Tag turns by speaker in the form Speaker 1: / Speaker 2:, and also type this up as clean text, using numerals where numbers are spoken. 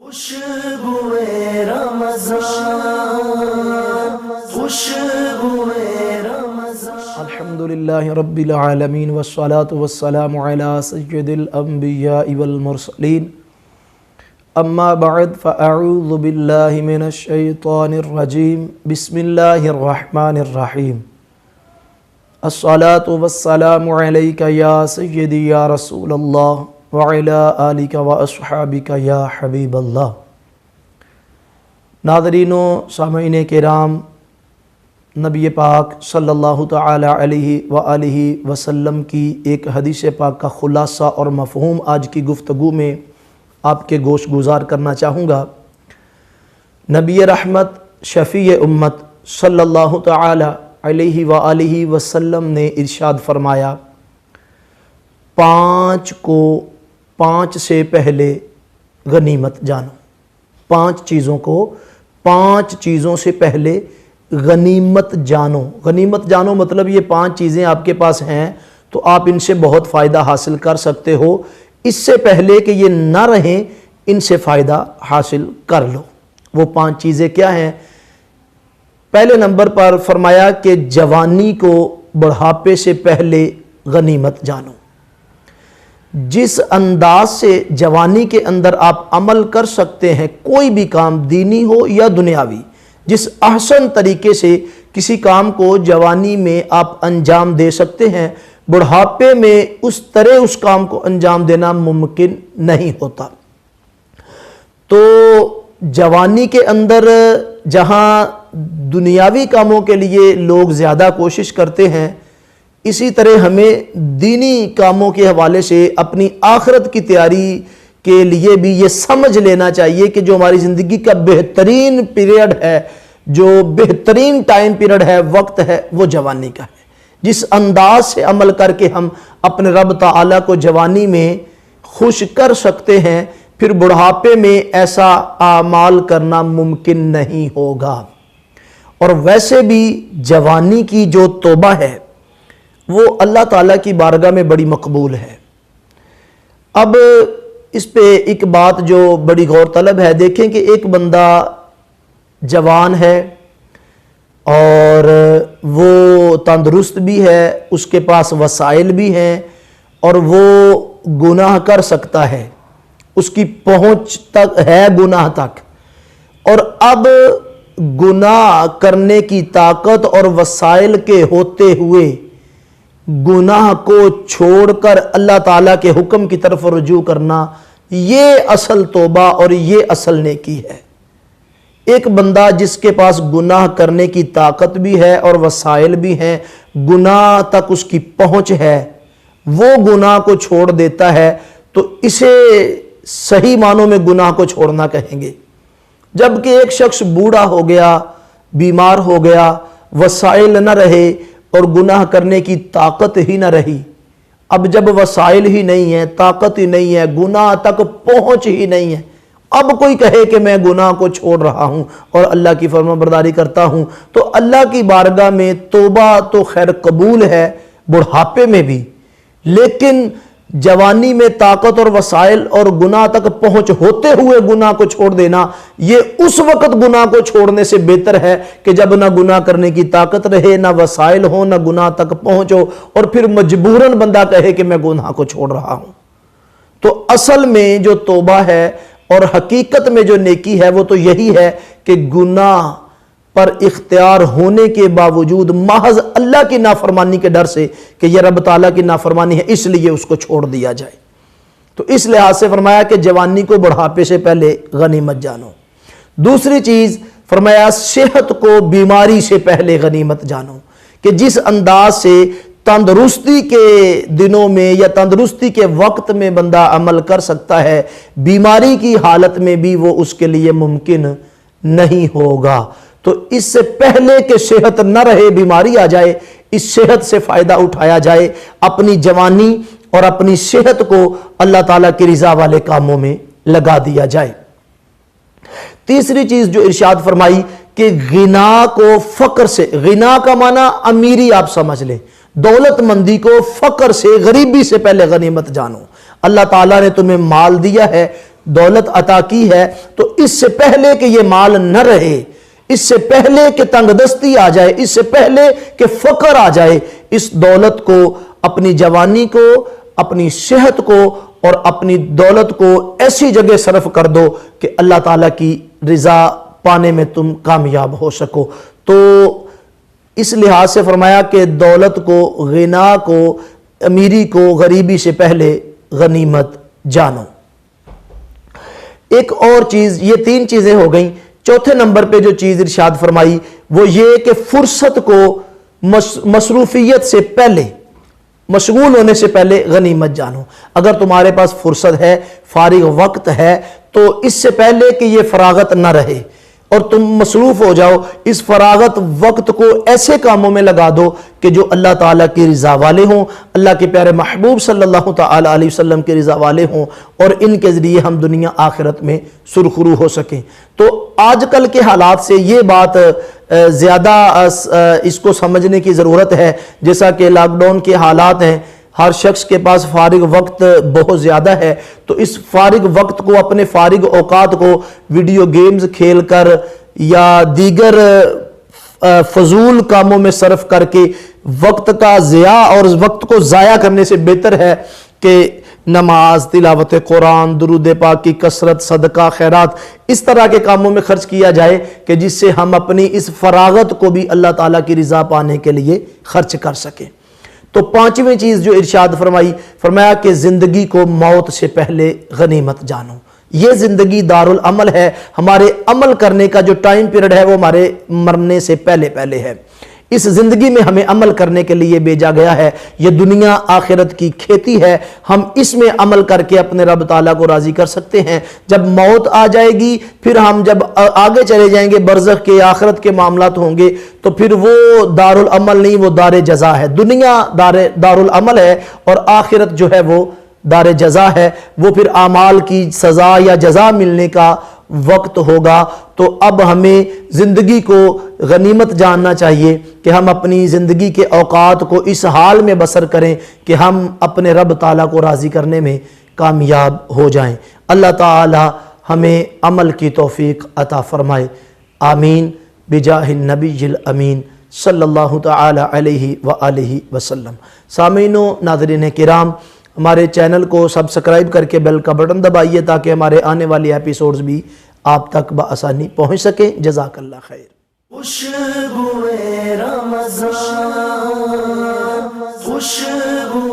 Speaker 1: خوشبوئے رمضان، خوشبوئے رمضان۔ الحمدللہ رب العالمین والصلاة والسلام علی سید الانبیاء والمرسلین، اما بعد فاعوذ باللہ من الشیطان الرجیم، بسم اللہ الرحمن الرحیم۔ الصلاة والسلام علیک یا سیدی یا رسول اللہ وعلی آلک واصحابک یا حبیب اللہ۔ ناظرین و سامعین کرام، نبی پاک صلی اللہ تعالی علیہ وآلہ وسلم کی ایک حدیث پاک کا خلاصہ اور مفہوم آج کی گفتگو میں آپ کے گوش گزار کرنا چاہوں گا۔ نبی رحمت شفیع امت صلی اللہ تعالی علیہ وآلہ وسلم نے ارشاد فرمایا، پانچ سے پہلے غنیمت جانو۔ پانچ چیزوں سے پہلے غنیمت جانو۔ غنیمت جانو مطلب یہ 5 چیزیں آپ کے پاس ہیں تو آپ ان سے بہت فائدہ حاصل کر سکتے ہو، اس سے پہلے کہ یہ نہ رہیں ان سے فائدہ حاصل کر لو۔ وہ 5 چیزیں کیا ہیں؟ پہلے نمبر پر فرمایا کہ جوانی کو بڑھاپے سے پہلے غنیمت جانو۔ جس انداز سے جوانی کے اندر آپ عمل کر سکتے ہیں، کوئی بھی کام دینی ہو یا دنیاوی، جس احسن طریقے سے کسی کام کو جوانی میں آپ انجام دے سکتے ہیں، بڑھاپے میں اس طرح اس کام کو انجام دینا ممکن نہیں ہوتا۔ تو جوانی کے اندر جہاں دنیاوی کاموں کے لیے لوگ زیادہ کوشش کرتے ہیں، اسی طرح ہمیں دینی کاموں کے حوالے سے اپنی آخرت کی تیاری کے لیے بھی یہ سمجھ لینا چاہیے کہ جو ہماری زندگی کا بہترین پیریڈ ہے، جو بہترین ٹائم پیریڈ ہے، وقت ہے، وہ جوانی کا ہے۔ جس انداز سے عمل کر کے ہم اپنے رب تعالیٰ کو جوانی میں خوش کر سکتے ہیں، پھر بڑھاپے میں ایسا اعمال کرنا ممکن نہیں ہوگا۔ اور ویسے بھی جوانی کی جو توبہ ہے وہ اللہ تعالیٰ کی بارگاہ میں بڑی مقبول ہے۔ اب اس پہ ایک بات جو بڑی غور طلب ہے، دیکھیں کہ ایک بندہ جوان ہے اور وہ تندرست بھی ہے، اس کے پاس وسائل بھی ہیں اور وہ گناہ کر سکتا ہے، اس کی پہنچ تک ہے گناہ تک، اور اب گناہ کرنے کی طاقت اور وسائل کے ہوتے ہوئے گناہ کو چھوڑ کر اللہ تعالیٰ کے حکم کی طرف رجوع کرنا، یہ اصل توبہ اور یہ اصل نیکی ہے۔ ایک بندہ جس کے پاس گناہ کرنے کی طاقت بھی ہے اور وسائل بھی ہیں، گناہ تک اس کی پہنچ ہے، وہ گناہ کو چھوڑ دیتا ہے تو اسے صحیح معنوں میں گناہ کو چھوڑنا کہیں گے۔ جبکہ ایک شخص بوڑھا ہو گیا، بیمار ہو گیا، وسائل نہ رہے اور گناہ کرنے کی طاقت ہی نہ رہی، اب جب وسائل ہی نہیں ہے، طاقت ہی نہیں ہے، گناہ تک پہنچ ہی نہیں ہے، اب کوئی کہے کہ میں گناہ کو چھوڑ رہا ہوں اور اللہ کی فرمانبرداری کرتا ہوں، تو اللہ کی بارگاہ میں توبہ تو خیر قبول ہے بڑھاپے میں بھی، لیکن جوانی میں طاقت اور وسائل اور گناہ تک پہنچ ہوتے ہوئے گناہ کو چھوڑ دینا، یہ اس وقت گناہ کو چھوڑنے سے بہتر ہے کہ جب نہ گناہ کرنے کی طاقت رہے، نہ وسائل ہو، نہ گناہ تک پہنچو، اور پھر مجبوراً بندہ کہے کہ میں گناہ کو چھوڑ رہا ہوں۔ تو اصل میں جو توبہ ہے اور حقیقت میں جو نیکی ہے وہ تو یہی ہے کہ گناہ پر اختیار ہونے کے باوجود محض اللہ کی نافرمانی کے ڈر سے کہ یہ رب تعالیٰ کی نافرمانی ہے، اس لیے اس کو چھوڑ دیا جائے۔ تو اس لحاظ سے فرمایا کہ جوانی کو بڑھاپے سے پہلے غنیمت جانو۔ دوسری چیز فرمایا صحت کو بیماری سے پہلے غنیمت جانو، کہ جس انداز سے تندرستی کے دنوں میں یا تندرستی کے وقت میں بندہ عمل کر سکتا ہے، بیماری کی حالت میں بھی وہ اس کے لیے ممکن نہیں ہوگا۔ تو اس سے پہلے کہ صحت نہ رہے، بیماری آ جائے، اس صحت سے فائدہ اٹھایا جائے، اپنی جوانی اور اپنی صحت کو اللہ تعالیٰ کی رضا والے کاموں میں لگا دیا جائے۔ تیسری چیز جو ارشاد فرمائی کہ غنا کو فقر سے، غنا کا معنی امیری آپ سمجھ لیں، دولت مندی کو فقر سے، غریبی سے پہلے غنیمت جانو۔ اللہ تعالیٰ نے تمہیں مال دیا ہے، دولت عطا کی ہے تو اس سے پہلے کہ یہ مال نہ رہے، اس سے پہلے کہ تنگ دستی آ جائے، اس سے پہلے کہ فقر آ جائے، اس دولت کو، اپنی جوانی کو، اپنی صحت کو اور اپنی دولت کو ایسی جگہ صرف کر دو کہ اللہ تعالیٰ کی رضا پانے میں تم کامیاب ہو سکو۔ تو اس لحاظ سے فرمایا کہ دولت کو، غنا کو، امیری کو غریبی سے پہلے غنیمت جانو۔ ایک اور چیز، یہ 3 چیزیں ہو گئیں، چوتھے نمبر پہ جو چیز ارشاد فرمائی وہ یہ کہ فرصت کو مصروفیت سے پہلے، مشغول ہونے سے پہلے غنیمت جانو۔ اگر تمہارے پاس فرصت ہے، فارغ وقت ہے، تو اس سے پہلے کہ یہ فراغت نہ رہے اور تم مصروف ہو جاؤ، اس فراغت وقت کو ایسے کاموں میں لگا دو کہ جو اللہ تعالیٰ کی رضا والے ہوں، اللہ کے پیارے محبوب صلی اللہ تعالیٰ علیہ وسلم کی رضا والے ہوں، اور ان کے ذریعے ہم دنیا آخرت میں سرخرو ہو سکیں۔ تو آج کل کے حالات سے یہ بات زیادہ اس کو سمجھنے کی ضرورت ہے، جیسا کہ لاک ڈاؤن کے حالات ہیں، ہر شخص کے پاس فارغ وقت بہت زیادہ ہے، تو اس فارغ وقت کو، اپنے فارغ اوقات کو ویڈیو گیمز کھیل کر یا دیگر فضول کاموں میں صرف کر کے وقت کا ضیاع اور وقت کو ضائع کرنے سے بہتر ہے کہ نماز، تلاوت قرآن، درود پاک کی کثرت، صدقہ، خیرات، اس طرح کے کاموں میں خرچ کیا جائے کہ جس سے ہم اپنی اس فراغت کو بھی اللہ تعالیٰ کی رضا پانے کے لیے خرچ کر سکیں۔ تو 5ویں چیز جو ارشاد فرمایا کہ زندگی کو موت سے پہلے غنیمت جانو۔ یہ زندگی دارالعمل ہے، ہمارے عمل کرنے کا جو ٹائم پیریڈ ہے وہ ہمارے مرنے سے پہلے ہے۔ اس زندگی میں ہمیں عمل کرنے کے لیے بھیجا گیا ہے، یہ دنیا آخرت کی کھیتی ہے، ہم اس میں عمل کر کے اپنے رب تعالیٰ کو راضی کر سکتے ہیں۔ جب موت آ جائے گی، پھر ہم جب آگے چلے جائیں گے، برزخ کے، آخرت کے معاملات ہوں گے، تو پھر وہ دارالعمل نہیں، وہ دار جزا ہے۔ دنیا دارالعمل ہے اور آخرت جو ہے وہ دار جزا ہے، وہ پھر اعمال کی سزا یا جزا ملنے کا وقت ہوگا۔ تو اب ہمیں زندگی کو غنیمت جاننا چاہیے کہ ہم اپنی زندگی کے اوقات کو اس حال میں بسر کریں کہ ہم اپنے رب تعالیٰ کو راضی کرنے میں کامیاب ہو جائیں۔ اللہ تعالیٰ ہمیں عمل کی توفیق عطا فرمائے، آمین، بجاہ النبی الامین صلی اللہ تعالیٰ علیہ وآلہ وسلم۔ سامعین و ناظرین کرام، ہمارے چینل کو سبسکرائب کر کے بیل کا بٹن دبائیے تاکہ ہمارے آنے والی ایپیسوڈز بھی آپ تک بآسانی پہنچ سکیں۔ جزاک اللہ خیر۔ خوشبوئے رمضان، خوشبو